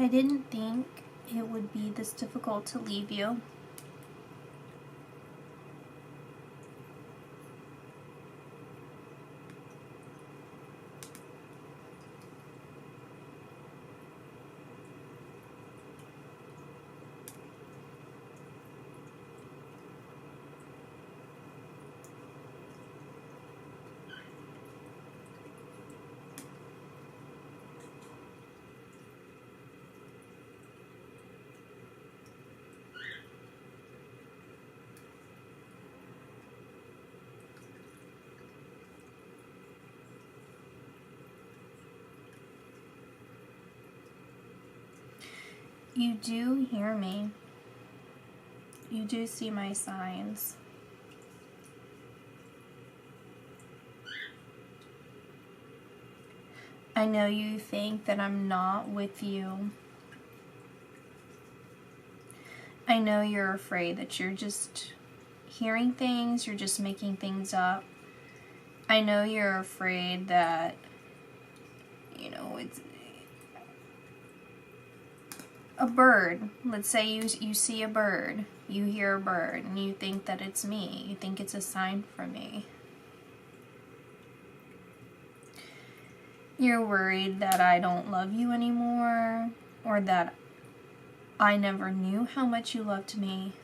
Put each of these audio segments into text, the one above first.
I didn't think it would be this difficult to leave you. You do hear me. You do see my signs. I know you think that I'm not with you. I know you're afraid that you're just hearing things, you're just making things up. I know you're afraid that, you know, it's a bird. Let's say you see a bird, you hear a bird, and you think that it's me. You think it's a sign from me. You're worried that I don't love you anymore, or that I never knew how much you loved me.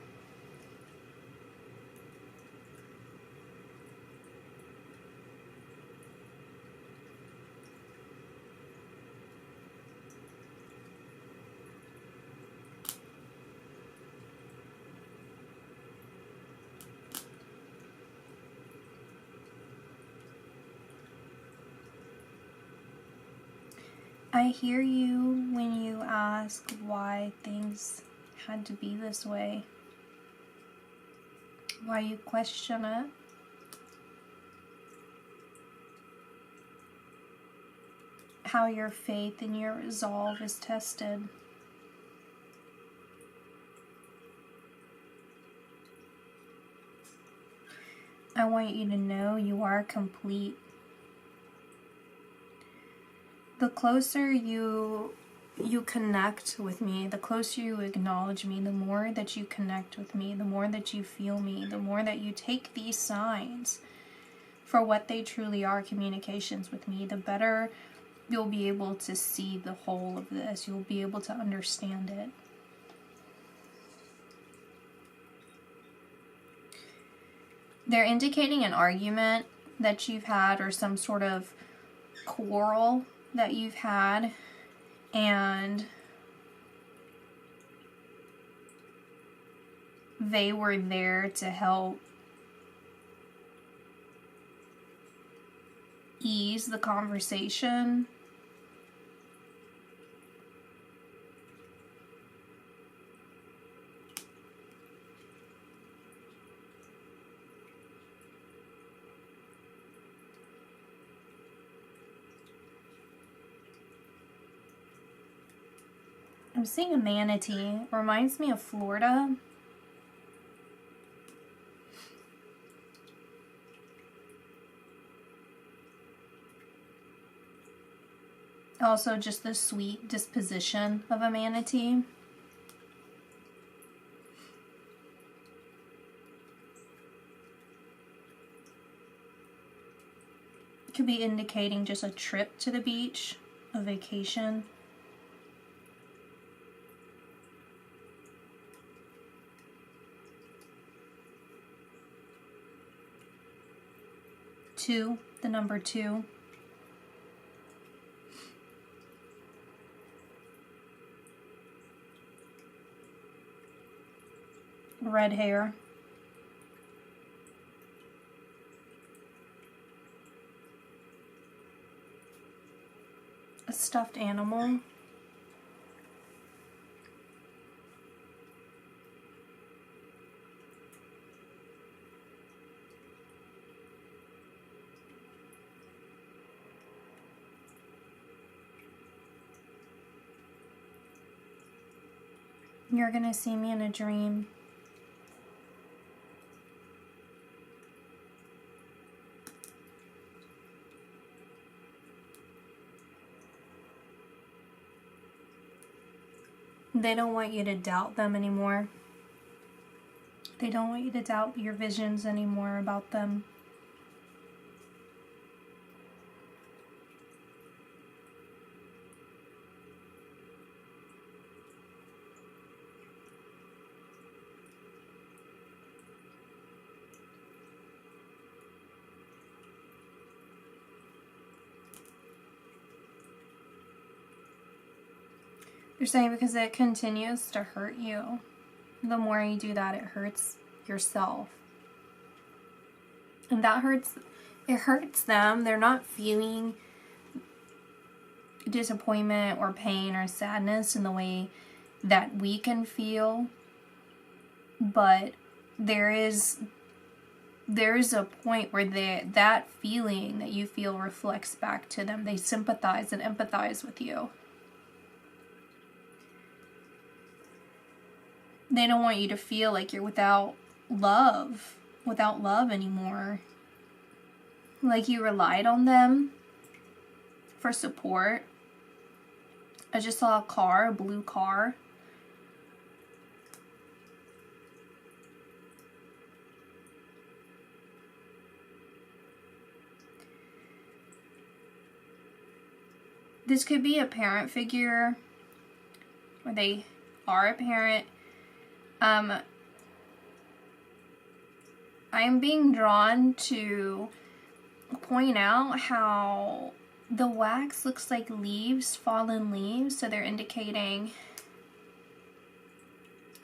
I hear you when you ask why things had to be this way, why you question it. How your faith and your resolve is tested. I want you to know you are complete. The closer you connect with me, the closer you acknowledge me, the more that you connect with me, the more that you feel me, the more that you take these signs for what they truly are, communications with me, the better you'll be able to see the whole of this. You'll be able to understand it. They're indicating an argument that you've had, or some sort of quarrel that you've had, and they were there to help ease the conversation. I'm seeing a manatee. Reminds me of Florida. Also, just the sweet disposition of a manatee. Could be indicating just a trip to the beach, a vacation. Two, the number 2. Red hair. A stuffed animal. You're gonna see me in a dream. They don't want you to doubt them anymore. They don't want you to doubt your visions anymore about them. They're saying because it continues to hurt you. The more you do that, it hurts yourself. And that hurts, it hurts them. They're not feeling disappointment or pain or sadness in the way that we can feel. But there is a point where that feeling that you feel reflects back to them. They sympathize and empathize with you. They don't want you to feel like you're without love anymore. Like you relied on them for support. I just saw a blue car. This could be a parent figure, or they are a parent. I am being drawn to point out how the wax looks like leaves, fallen leaves, so they're indicating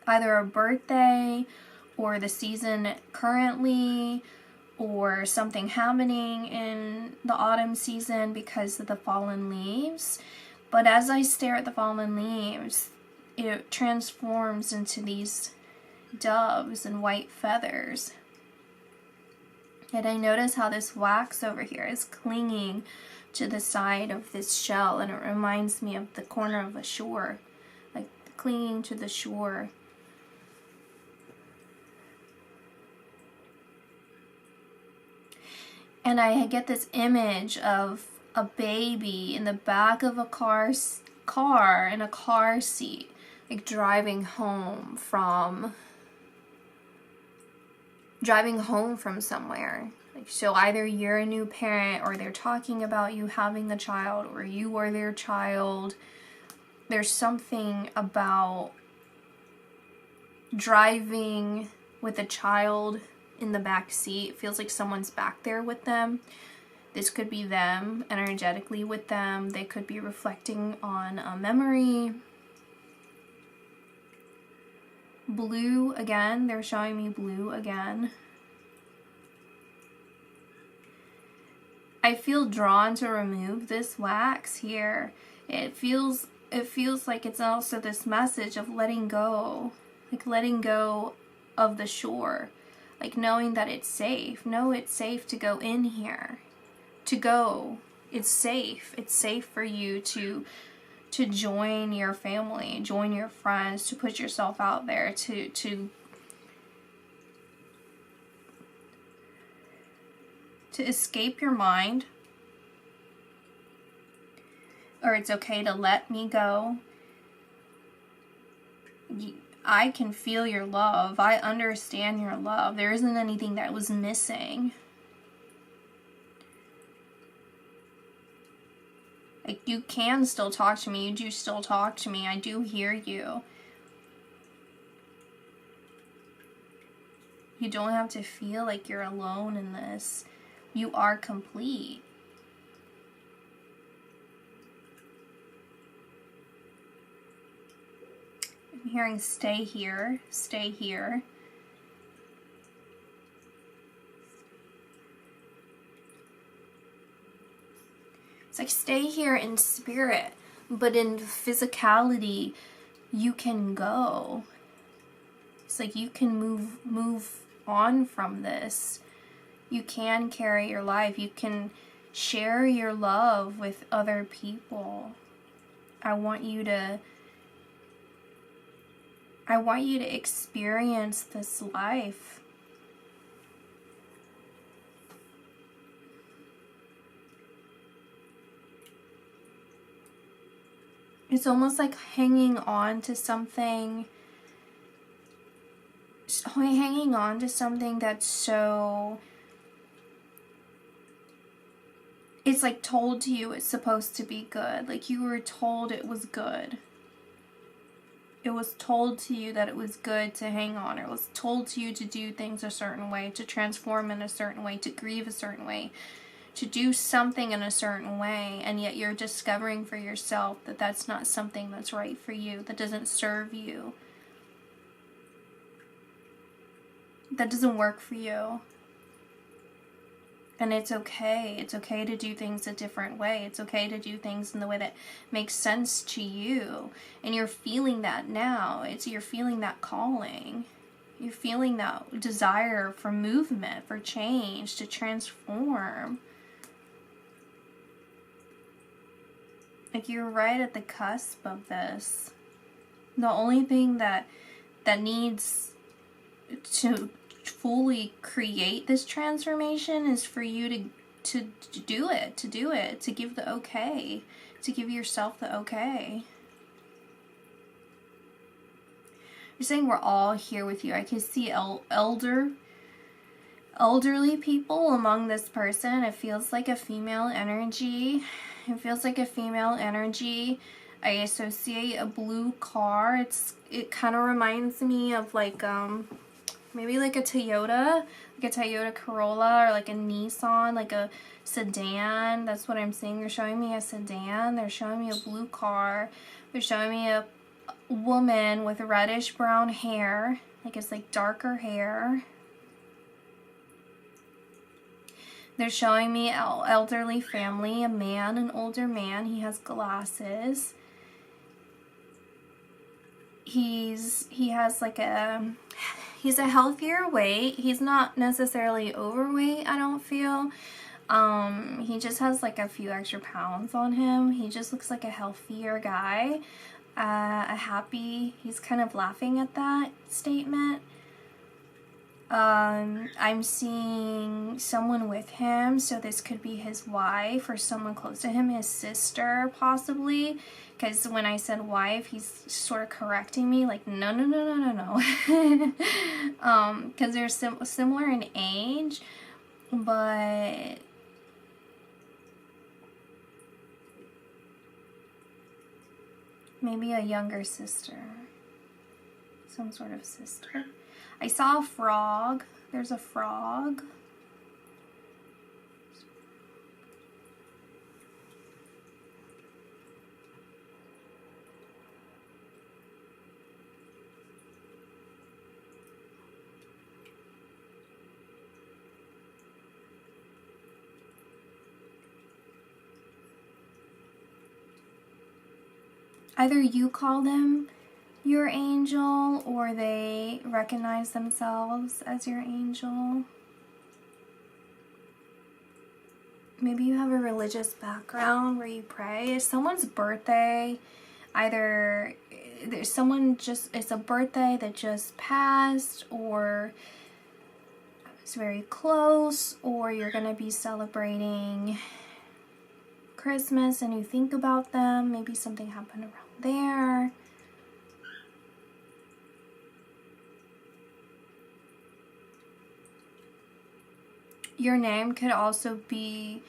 either a birthday or the season currently or something happening in the autumn season because of the fallen leaves. But as I stare at the fallen leaves, it transforms into these doves and white feathers. And I notice how this wax over here is clinging to the side of this shell, and it reminds me of the corner of a shore, like clinging to the shore. And I get this image of a baby in the back of a car in a car seat, like driving home from somewhere. Like, so either you're a new parent, or they're talking about you having a child, or you are their child. There's something about driving with a child in the back seat. It feels like someone's back there with them. This could be them energetically with them. They could be reflecting on a memory. Blue again. They're showing me blue again. I feel drawn to remove this wax here. It feels like it's also this message of letting go. Like letting go of the shore. Like knowing that it's safe. No, it's safe to go in here. To go. It's safe. It's safe for you to join your family, join your friends, to put yourself out there, to escape your mind. Or it's okay to let me go. I can feel your love. I understand your love. There isn't anything that was missing. Like, you can still talk to me. You do still talk to me. I do hear you. You don't have to feel like you're alone in this. You are complete. I'm hearing stay here, stay here. It's like stay here in spirit, but in physicality, you can go. It's like you can move on from this. You can carry your life. You can share your love with other people. I want you to experience this life. It's almost like hanging on to something. Hanging on to something that's so... It's like told to you it's supposed to be good. Like you were told it was good. It was told to you that it was good to hang on. It was told to you to do things a certain way, to transform in a certain way, to grieve a certain way, to do something in a certain way. And yet you're discovering for yourself that that's not something that's right for you, that doesn't serve you, that doesn't work for you. And it's okay. It's okay to do things a different way. It's okay to do things in the way that makes sense to you. And you're feeling that now. You're feeling that calling. You're feeling that desire for movement, for change, to transform. Like you're right at the cusp of this. The only thing that needs to fully create this transformation is for you to do it, to give the okay, to give yourself the okay. You're saying we're all here with you. I can see elderly people among this person. It feels like a female energy. It feels like a female energy. I associate a blue car. It kind of reminds me of like maybe like a Toyota Corolla, or like a Nissan, like a sedan. That's what I'm seeing. They're showing me a sedan. They're showing me a blue car. They're showing me a woman with reddish brown hair. Like it's like darker hair. They're showing me elderly family, a man, an older man. He has glasses. He has like he's a healthier weight. He's not necessarily overweight, I don't feel. He just has like a few extra pounds on him. He just looks like a healthier guy. He's kind of laughing at that statement. I'm seeing someone with him, so this could be his wife or someone close to him, his sister possibly, because when I said wife, he's sort of correcting me, like, no, because they're similar in age, but maybe a younger sister, some sort of sister. I saw a frog. There's a frog. Either you call them your angel, or they recognize themselves as your angel. Maybe you have a religious background where you pray. It's someone's birthday. Either there's someone it's a birthday that just passed, or it's very close, or you're going to be celebrating Christmas and you think about them. Maybe something happened around there. Your name could also be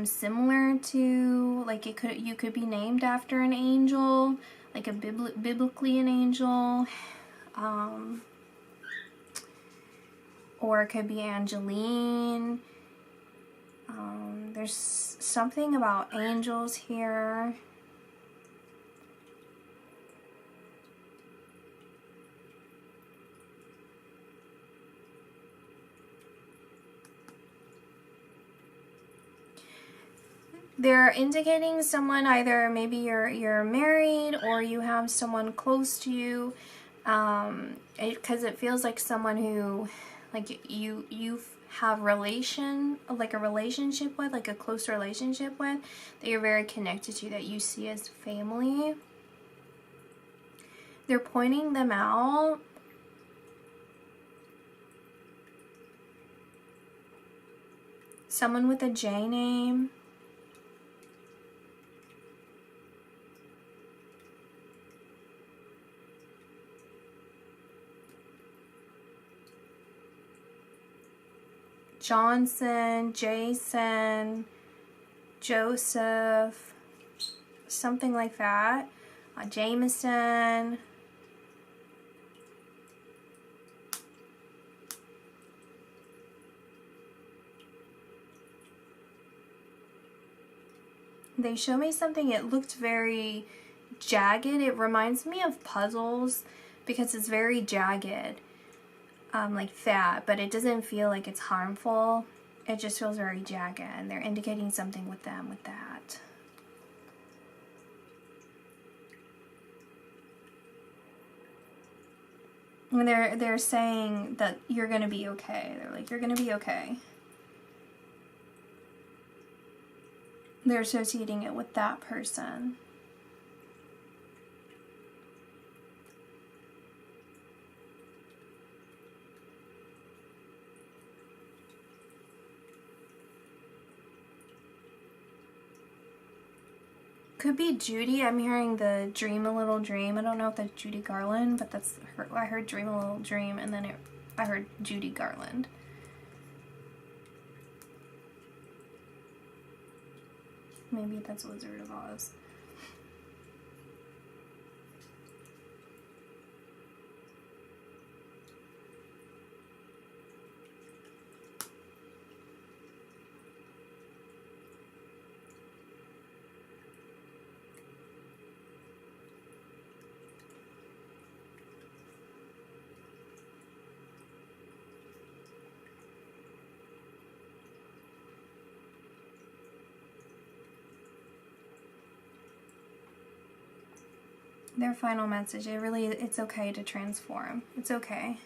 similar to, like, you could be named after an angel, like a biblically an angel, or it could be Angeline. There's something about angels here. They're indicating someone, either maybe you're married or you have someone close to you, because it feels like someone who, like, you have a relationship with, like a close relationship with, that you're very connected to, that you see as family. They're pointing them out. Someone with a J name. Johnson, Jason, Joseph, something like that. Jameson. They show me something, it looked very jagged. It reminds me of puzzles because it's very jagged, like that, but it doesn't feel like it's harmful. It just feels very jagged, and they're indicating something with them with that. And they're saying that you're gonna be okay. They're like, you're gonna be okay. They're associating it with that person. Could be Judy. I'm hearing the Dream a Little Dream. I don't know if that's Judy Garland, but that's her. I heard Dream a Little Dream, and then I heard Judy Garland. Maybe that's Wizard of Oz. Their final message, it's okay to transform. It's okay.